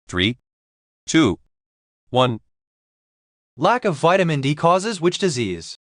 3, 2, 1. Lack of vitamin D causes which disease?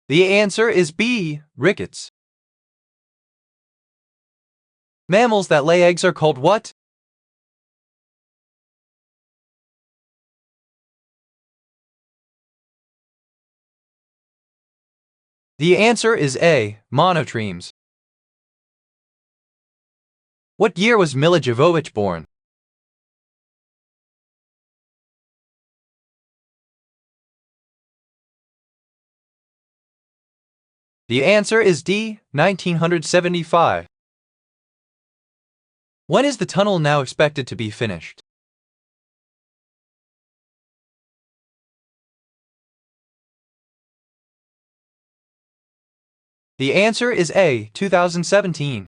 The answer is B, rickets. Mammals that lay eggs are called what? The answer is A, monotremes. What year was Milla Jovovich born? The answer is D, 1975. When is the tunnel now expected to be finished? The answer is A, 2017.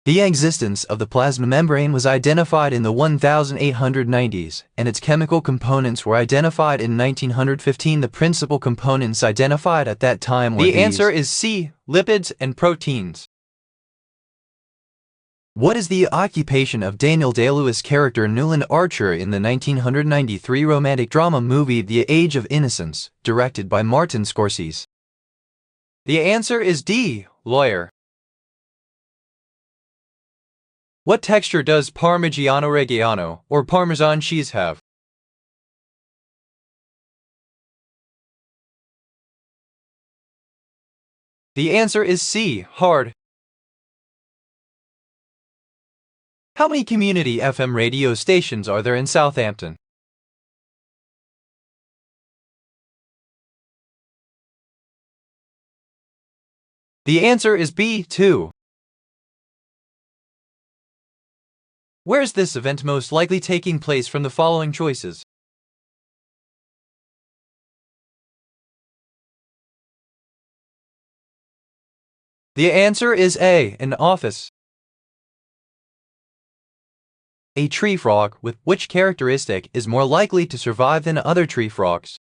The existence of the plasma membrane was identified in the 1890s, and its chemical components were identified in 1915. The principal components identified at that time were The answer is C, lipids and proteins. What is the occupation of Daniel Day-Lewis' character Newland Archer in the 1993 romantic drama movie The Age of Innocence, directed by Martin Scorsese? The answer is D, lawyer. What texture does Parmigiano Reggiano, or Parmesan cheese have? The answer is C, hard. How many community FM radio stations are there in Southampton? The answer is B, 2. Where is this event most likely taking place from the following choices? The answer is A, an office. A tree frog with which characteristic is more likely to survive than other tree frogs?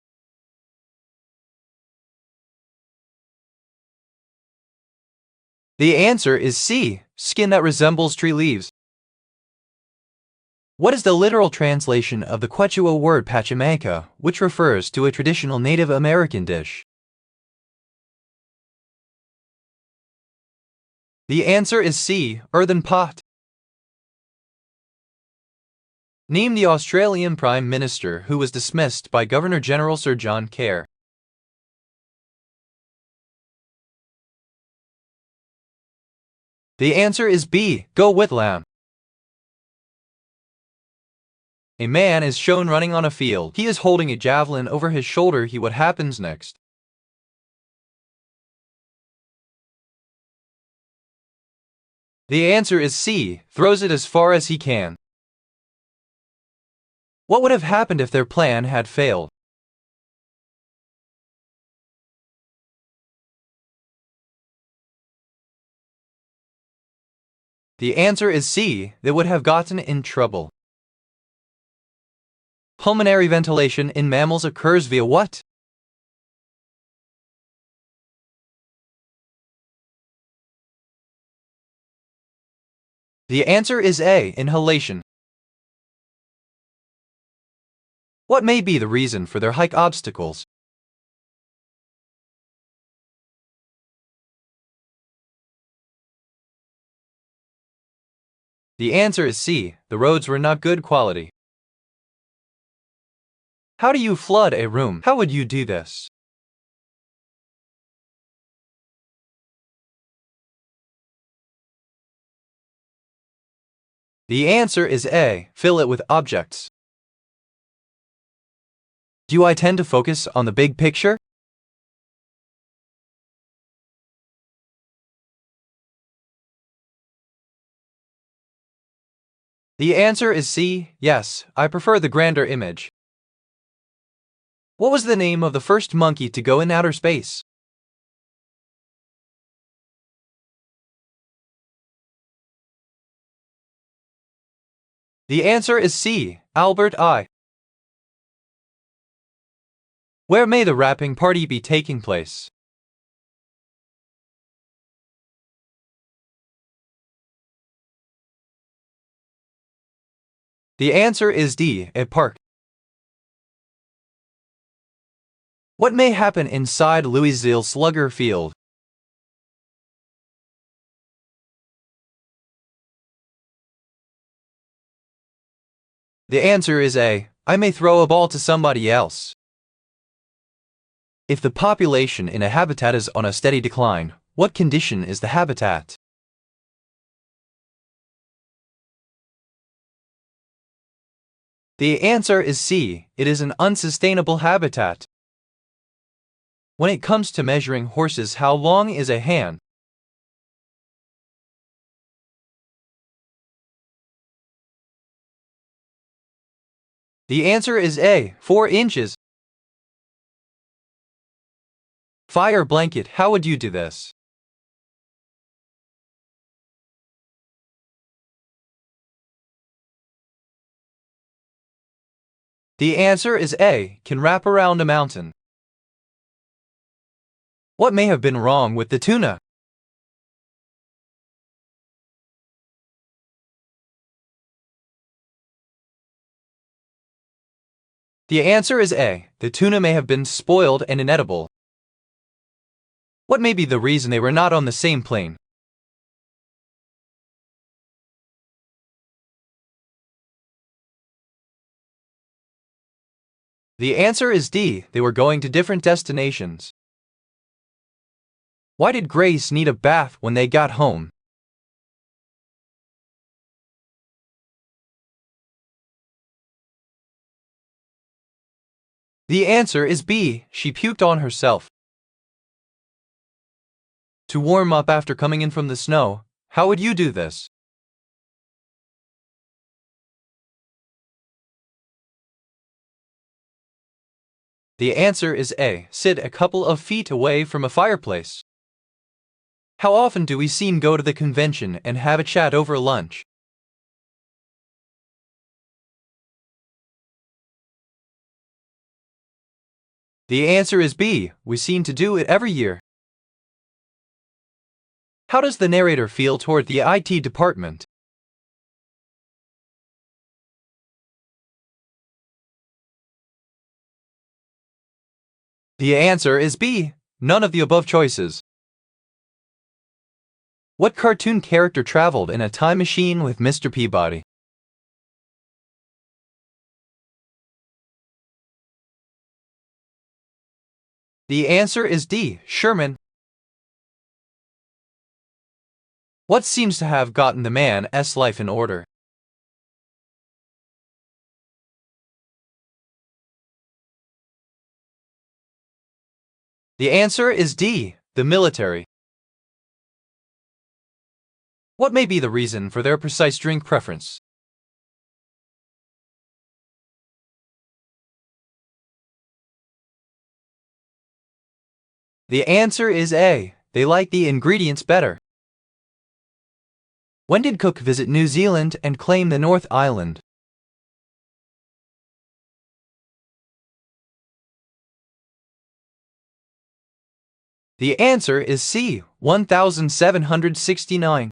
The answer is C, skin that resembles tree leaves. What is the literal translation of the Quechua word pachamanca, which refers to a traditional Native American dish? The answer is C, earthen pot. Name the Australian Prime Minister who was dismissed by Governor-General Sir John Kerr. The answer is B, Gough Whitlam. A man is shown running on a field. He is holding a javelin over his shoulder. What happens next? The answer is C, throws it as far as he can. What would have happened if their plan had failed? The answer is C, they would have gotten in trouble. Pulmonary ventilation in mammals occurs via what? The answer is A, inhalation. What may be the reason for their hike obstacles? The answer is C, the roads were not good quality. How do you flood a room? How would you do this? The answer is A, fill it with objects. Do I tend to focus on the big picture? The answer is C, yes, I prefer the grander image. What was the name of the first monkey to go in outer space? The answer is C, Albert I. Where may the wrapping party be taking place? The answer is D, a park. What may happen inside Louisville Slugger Field? The answer is A, I may throw a ball to somebody else. If the population in a habitat is on a steady decline, what condition is the habitat? The answer is C, it is an unsustainable habitat. When it comes to measuring horses, how long is a hand? The answer is A, 4 inches. Fire blanket, how would you do this? The answer is A, can wrap around a mountain. What may have been wrong with the tuna? The answer is A, the tuna may have been spoiled and inedible. What may be the reason they were not on the same plane? The answer is D, they were going to different destinations. Why did Grace need a bath when they got home? The answer is B, she puked on herself. To warm up after coming in from the snow, how would you do this? The answer is A, sit a couple of feet away from a fireplace. How often do we see go to the convention and have a chat over lunch? The answer is B, we seem to do it every year. How does the narrator feel toward the IT department? The answer is B, none of the above choices. What cartoon character traveled in a time machine with Mr. Peabody? The answer is D, Sherman. What seems to have gotten the man's life in order? The answer is D, the military. What may be the reason for their precise drink preference? The answer is A, they like the ingredients better. When did Cook visit New Zealand and claim the North Island? The answer is C, 1769.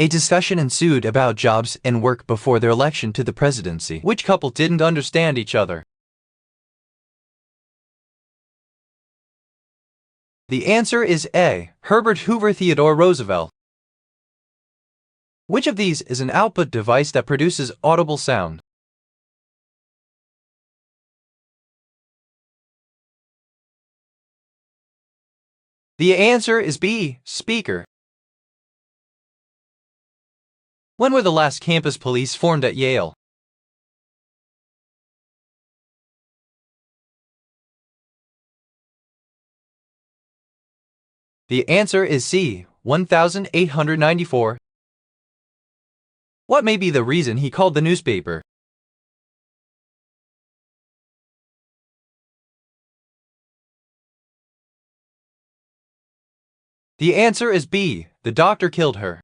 A discussion ensued about jobs and work before their election to the presidency. Which couple didn't understand each other? The answer is A, Herbert Hoover Theodore Roosevelt. Which of these is an output device that produces audible sound? The answer is B, speaker. When were the last campus police formed at Yale? The answer is C, 1894. What may be the reason he called the newspaper? The answer is B, the doctor killed her.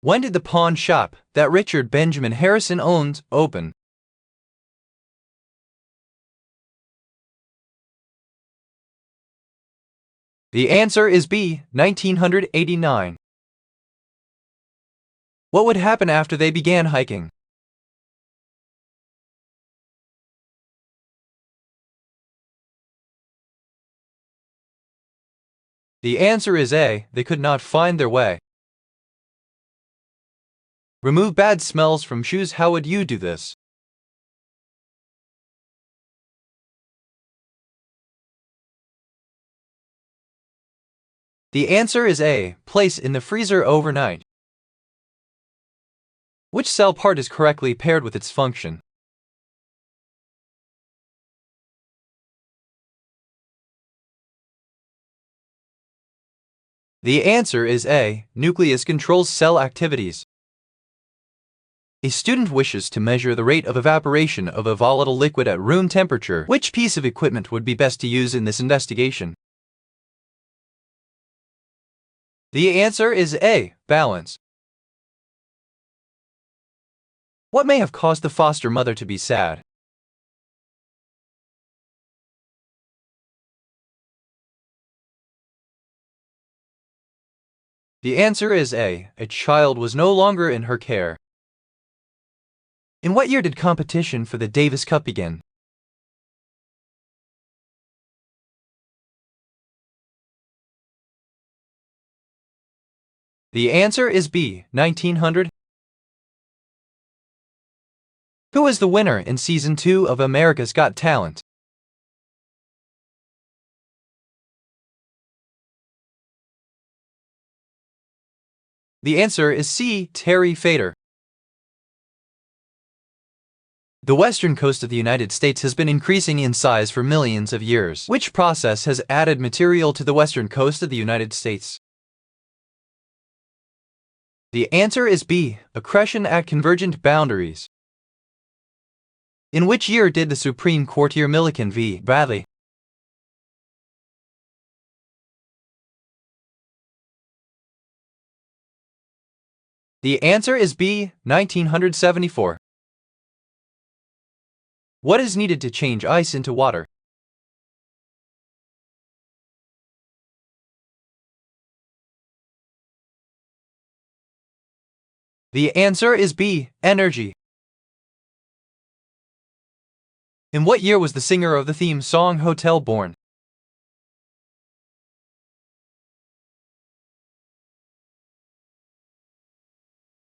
When did the pawn shop that Richard Benjamin Harrison owns open? The answer is B, 1989. What would happen after they began hiking? The answer is A, they could not find their way. Remove bad smells from shoes. How would you do this? The answer is A, place in the freezer overnight. Which cell part is correctly paired with its function? The answer is A, nucleus controls cell activities. A student wishes to measure the rate of evaporation of a volatile liquid at room temperature. Which piece of equipment would be best to use in this investigation? The answer is A, balance. What may have caused the foster mother to be sad? The answer is A child was no longer in her care. In what year did competition for the Davis Cup begin? The answer is B, 1900. Who was the winner in Season 2 of America's Got Talent? The answer is C, Terry Fator. The western coast of the United States has been increasing in size for millions of years. Which process has added material to the western coast of the United States? The answer is B, accretion at convergent boundaries. In which year did the Supreme Court hear Milliken v. Bradley? The answer is B, 1974. What is needed to change ice into water? The answer is B, energy. In what year was the singer of the theme song Hotel born?